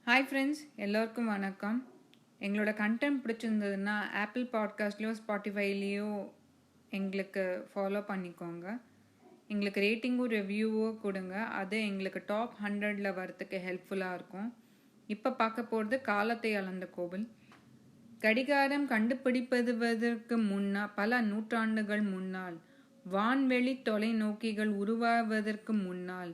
Hi friends, எல்லோருக்கும் வணக்கம். எங்களோட கண்டென்ட் பிடிச்சிருந்ததுன்னா ஆப்பிள் பாட்காஸ்ட்லேயோ ஸ்பாட்டிஃபைலேயோ எங்களுக்கு ஃபாலோ பண்ணிக்கோங்க. எங்களுக்கு ரேட்டிங்கோ ரிவ்யூவோ கொடுங்க. அது எங்களுக்கு டாப் 100ல் வரத்துக்கு ஹெல்ப்ஃபுல்லாக இருக்கும். இப்போ பார்க்க போகிறது காலத்தை அளந்த கோவில். கடிகாரம் கண்டுபிடிப்பதற்கு பல நூற்றாண்டுகள் முன்னால், வான்வெளி தொலைநோக்கிகள் உருவாவதற்கு முன்னால்,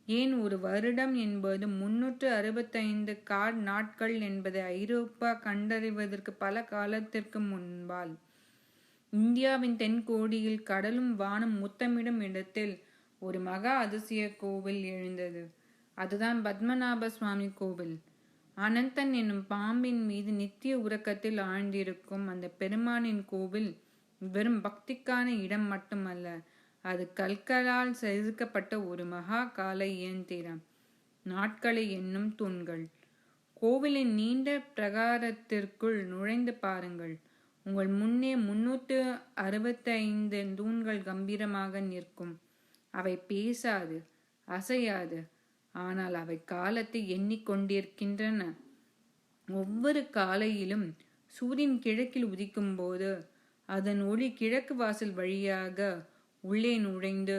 ஏன் ஒரு வருடம் என்பது 365 நாட்கள் என்பதை ஐரோப்பா கண்டறிவதற்கு பல காலத்திற்கு முன்பால், இந்தியாவின் தென்கோடியில் கடலும் வானம் முத்தமிடும் இடத்தில் ஒரு மகா அதிசய கோவில் எழுந்தது. அதுதான் பத்மநாப சுவாமி கோவில். அனந்தன் என்னும் பாம்பின் மீது நித்திய உறக்கத்தில் ஆழ்ந்திருக்கும் அந்த பெருமானின் கோவில் வெறும் பக்திக்கான இடம் மட்டுமல்ல, அது கற்களால் செதுக்கப்பட்ட ஒரு மகா கால இயந்திரம். நாட்களை எண்ணும் தூண்கள். கோவிலின் நீண்ட பிரகாரத்திற்குள் நுழைந்து பாருங்கள். உங்கள் முன்னே 365 தூண்கள் கம்பீரமாக நிற்கும். அவை பேசாது, அசையாது, ஆனால் அவை காலத்தை எண்ணிக்கொண்டிருக்கின்றன. ஒவ்வொரு காலையிலும் சூரியன் கிழக்கில் உதிக்கும் போது அதன் ஒளி கிழக்கு வாசல் வழியாக உள்ளே நுழைந்து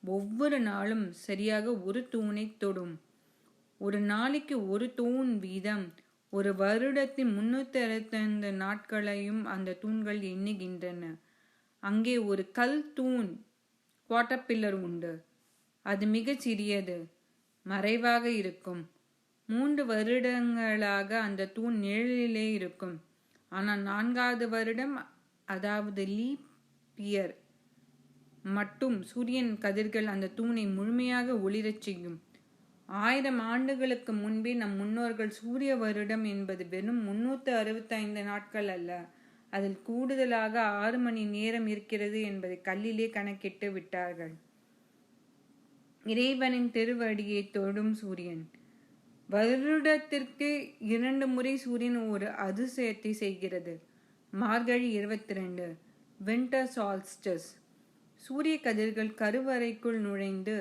ஒவ்வொரு நாளும் சரியாக ஒரு தூணை தொடும். ஒரு நாளைக்கு ஒரு தூண் வீதம் ஒரு வருடத்தின் 365 நாட்களையும் அந்த தூண்கள் எண்ணுகின்றன. அங்கே ஒரு கல் தூண் குவார்டர் பில்லர் உண்டு. அது மிக சிறியது, மறைவாக இருக்கும். 3 வருடங்களாக அந்த தூண் நிழலிலே இருக்கும். ஆனால் 4வது வருடம், அதாவது லீப் இயர் மட்டும் சூரியன் கதிர்கள் அந்த தூணை முழுமையாக ஒளிரச் செய்யும். 1000 ஆண்டுகளுக்கு முன்பே நம் முன்னோர்கள் சூரிய வருடம் என்பது வெறும் 365 நாட்கள் அல்ல, அதில் கூடுதலாக 6 மணி நேரம் இருக்கிறது என்பதை கல்லிலே கணக்கிட்டு விட்டார்கள். இறைவனின் திருவடியை தொடும் சூரியன். வருடத்திற்கு 2 முறை சூரியன் ஒரு அதிசயத்தை செய்கிறது. மார்கழி 22, வின்டர் சால்ஸ்டிஸ். சூரிய கதிர்கள் கருவறைக்குள் நுழைந்து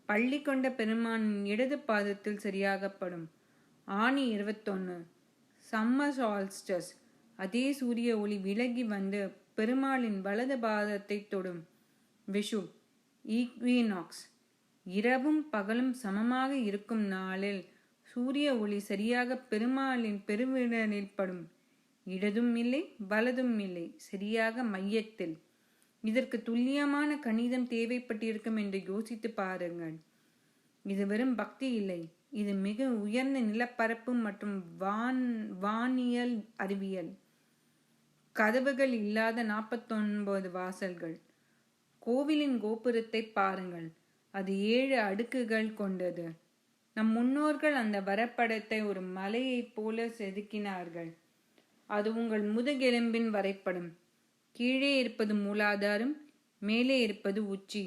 பள்ளி கொண்ட பெருமானின் இடது பாதத்தில் சரியாகப்படும். ஆனி 21, சம்மர் சால்ஸ்டிஸ். அதே சூரிய ஒளி விலகி வந்து பெருமாளின் வலது பாதத்தை தொடும். விஷு, ஈக்வினாக்ஸ். இரவும் பகலும் சமமாக இருக்கும் நாளில் சூரிய ஒளி சரியாக பெருமாளின் பெருவிரலில் படும். இடதும் இல்லை, வலதும் இல்லை, சரியாக மையத்தில். இதற்கு துல்லியமான கணிதம் தேவைப்பட்டிருக்கும் என்று யோசித்து பாருங்கள். இது வெறும் பக்தி இல்லை, இது மிக உயர்ந்த நிலப்பரப்பு மற்றும் வானியல் அறிவியல். கதவுகள் இல்லாத 49 வாசல்கள். கோவிலின் கோபுரத்தை பாருங்கள். அது 7 அடுக்குகள் கொண்டது. நம் முன்னோர்கள் அந்த வரைபடத்தை ஒரு மலையைப் போல செதுக்கினார்கள். அது உங்கள் முதுகெலும்பின் வரைபடம். கீழே இருப்பது மூலாதாரம், மேலே இருப்பது உச்சி.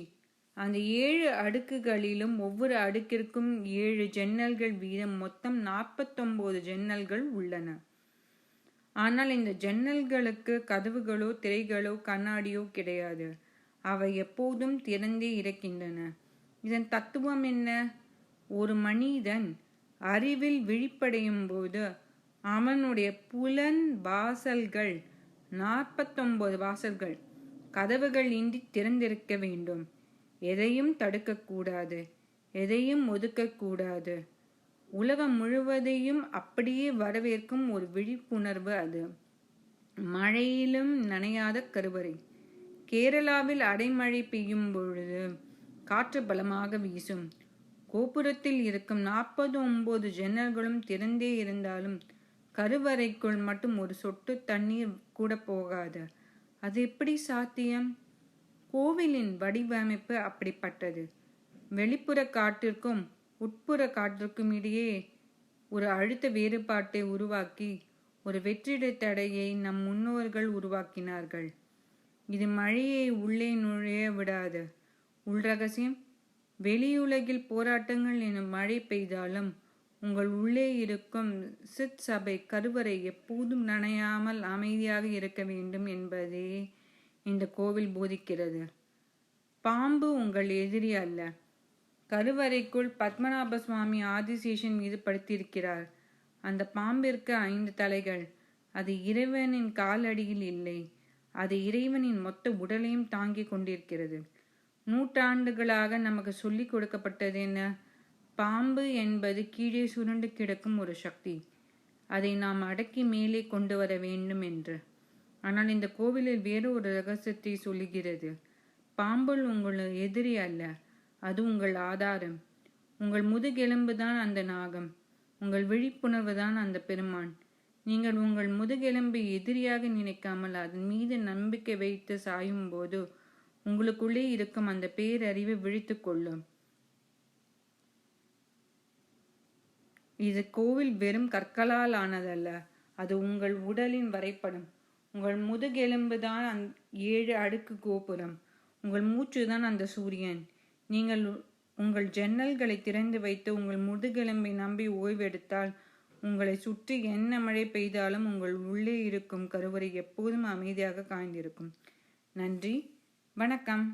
அந்த 7 அடுக்குகளிலும் ஒவ்வொரு அடுக்கிற்கும் 7 ஜன்னல்கள் வீதம் மொத்தம் 49 ஜன்னல்கள் உள்ளன. ஆனால் இந்த ஜன்னல்களுக்கு கதவுகளோ திரைகளோ கண்ணாடியோ கிடையாது. அவை எப்போதும் திறந்தே இருக்கின்றன. இதன் தத்துவம் என்ன? ஒரு மனிதன் அறிவில் விழிப்படையும் போது அவனுடைய புலன் வாசல்கள் 49 வாசல்கள் கதவுகள் இன்றி திறந்திருக்க வேண்டும். எதையும் தடுக்கக்கூடாது, எதையும் ஒதுக்கக்கூடாது. உலகம் முழுவதையும் அப்படியே வரவேற்கும் ஒரு விழிப்புணர்வு அது. மழையிலும் நனையாத கருவறை. கேரளாவில் அடைமழை பெய்யும் பொழுது காற்று பலமாக வீசும். கோபுரத்தில் இருக்கும் 49 ஜன்னல்களும் திறந்தே இருந்தாலும் கருவறைக்குள் மட்டும் ஒரு சொட்டு தண்ணீர் கூட போகாது. அது எப்படி சாத்தியம்? கோவிலின் வடிவமைப்பு அப்படிப்பட்டது. வெளிப்புற காற்றிற்கும் உட்புற காற்றிற்கும் இடையே ஒரு அழுத்த வேறுபாட்டை உருவாக்கி ஒரு வெற்றிட தடையை நம் முன்னோர்கள் உருவாக்கினார்கள். இது மழையை உள்ளே நுழைய விடாது. உள்ரகசியம், வெளியுலகில் போராட்டங்கள் எனும் மழை பெய்தாலும் உங்கள் உள்ளே இருக்கும் சித் சபை கருவறை எப்போதும் நனையாமல் அமைதியாக இருக்க வேண்டும் என்பதே இந்த கோவில் போதிக்கிறது. பாம்பு உங்கள் எதிரி அல்ல. கருவறைக்குள் பத்மநாப சுவாமி ஆதிசேஷன் மீது படுத்திருக்கிறார். அந்த பாம்பிற்கு 5 தலைகள். அது இறைவனின் காலடியில் இல்லை. அது இறைவனின் மொத்த உடலையும் தாங்கிக் கொண்டிருக்கிறது. நூற்றாண்டுகளாக நமக்கு சொல்லிக் கொடுக்கப்பட்டது என்ன? பாம்பு என்பது கீழே சுருண்டு கிடக்கும் ஒரு சக்தி. அதை நாம் அடக்கி மேலே கொண்டு வர வேண்டும் என்று. ஆனால் இந்த கோவிலில் வேறு ஒரு ரகசியத்தை சொல்லுகிறது. பாம்புள் உங்கள் எதிரி அல்ல, அது உங்கள் ஆதாரம். உங்கள் முதுகெலும்பு தான் அந்த நாகம். உங்கள் விழிப்புணர்வு தான் அந்த பெருமான். நீங்கள் உங்கள் முதுகெலும்பை எதிரியாக நினைக்காமல் அதன் மீது நம்பிக்கை வைத்து சாயும் போது உங்களுக்குள்ளே இருக்கும் அந்த பேரறிவு விழித்து கொள்ளும். இது கோவில் வெறும் கற்களால் ஆனதல்ல, அது உங்கள் உடலின் வரைபடம். உங்கள் முதுகெலும்பு தான் 7 அடுக்கு கோபுரம். உங்கள் மூச்சு தான் அந்த சூரியன். நீங்கள் உங்கள் ஜன்னல்களை திறந்து வைத்து உங்கள் முதுகெலும்பை நம்பி ஓய்வெடுத்தால் உங்களை சுற்றி என்ன மழை பெய்தாலும் உங்கள் உள்ளே இருக்கும் கருவறை எப்போதும் அமைதியாக காய்ந்திருக்கும். நன்றி, வணக்கம்.